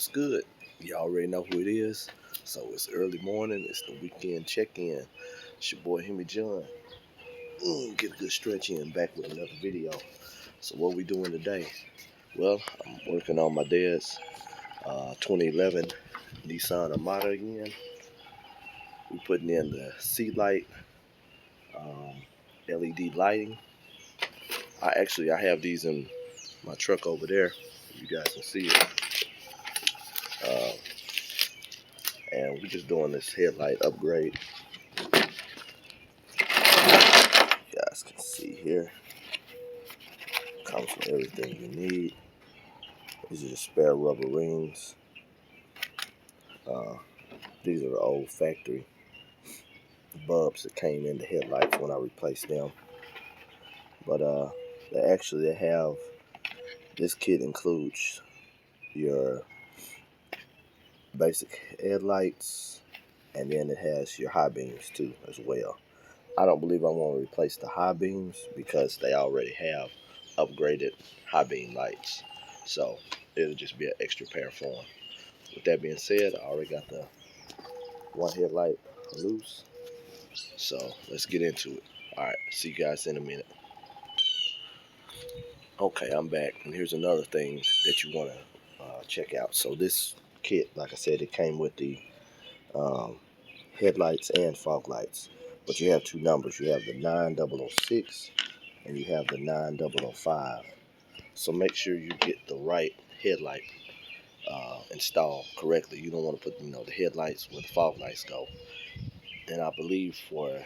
What's good? You already know who it is. So it's early morning. It's the weekend check-in. It's your boy Hemi John. Get a good stretch in. Back with another video. So what we doing today? Well, I'm working on my dad's 2011 Nissan Armada again. We putting in the seat light, LED lighting. I have these in my truck over there. You guys can see it. And we're just doing this headlight upgrade. You guys can see here. Comes with everything you need. These are the spare rubber rings. These are the old factory bulbs that came in the headlights when I replaced them. But they have, this kit includes your basic headlights, and then it has your high beams too as well. I don't believe I want to replace the high beams because they already have upgraded high beam lights. So it'll just be an extra pair for them. With that being said, I already got the one headlight loose. So let's get into it. Alright, see you guys in a minute. Okay, I'm back, and here's another thing that you want to check out. So this kit, like I said, it came with the headlights and fog lights. But you have two numbers. You have the 9006 and you have the 9005. So make sure you get the right headlight installed correctly. You don't want to put, the headlights where the fog lights go. And I believe for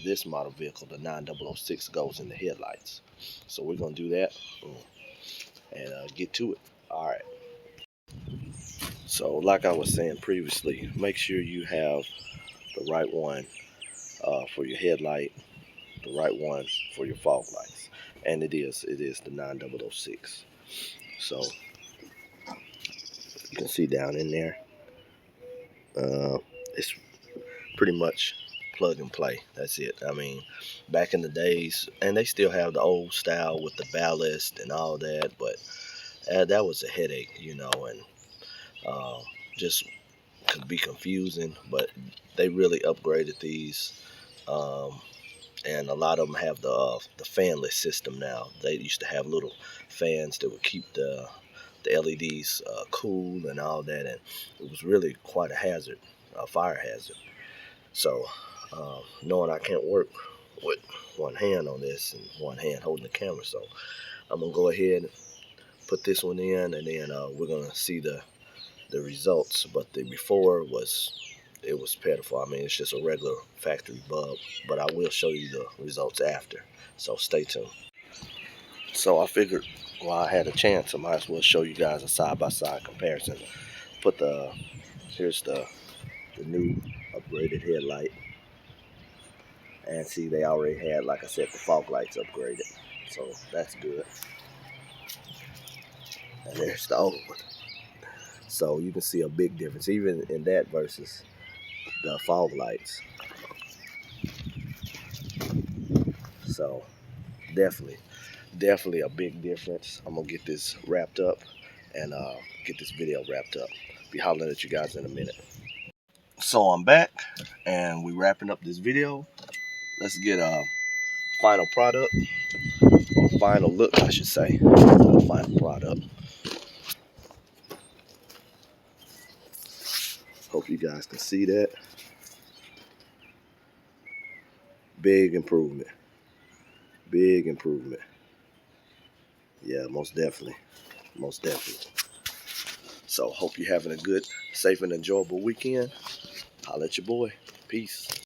this model vehicle, the 9006 goes in the headlights. So we're going to do that and get to it. All right. So like I was saying previously, make sure you have the right one for your headlight, the right one for your fog lights. And it is the 9006. So you can see down in there, it's pretty much plug and play. That's it. I mean, back in the days, and they still have the old style with the ballast and all that, but that was a headache, and just could be confusing. But they really upgraded these, and a lot of them have the fanless system now. They used to have little fans that would keep the LEDs cool and all that, and it was really quite a hazard, a fire hazard. So knowing I can't work with one hand on this and one hand holding the camera, so I'm gonna go ahead and put this one in, and then we're gonna see the results. But the before was pitiful. I mean, it's just a regular factory bulb, but I will show you the results after, so stay tuned. So I figured while I had a chance, I might as well show you guys a side-by-side comparison. Here's the new upgraded headlight. And see, they already had, like I said, the fog lights upgraded. So that's good. And there's the old one. So you can see a big difference, even in that versus the fog lights. So definitely a big difference. I'm going to get this wrapped up and get this video wrapped up. Be hollering at you guys in a minute. So I'm back, and we're wrapping up this video. Let's get a final product, or final look, I should say. Not a final product. Hope you guys can see that. Big improvement. Big improvement. Yeah, most definitely. Most definitely. So hope you're having a good, safe, and enjoyable weekend. Holla at your boy. Peace.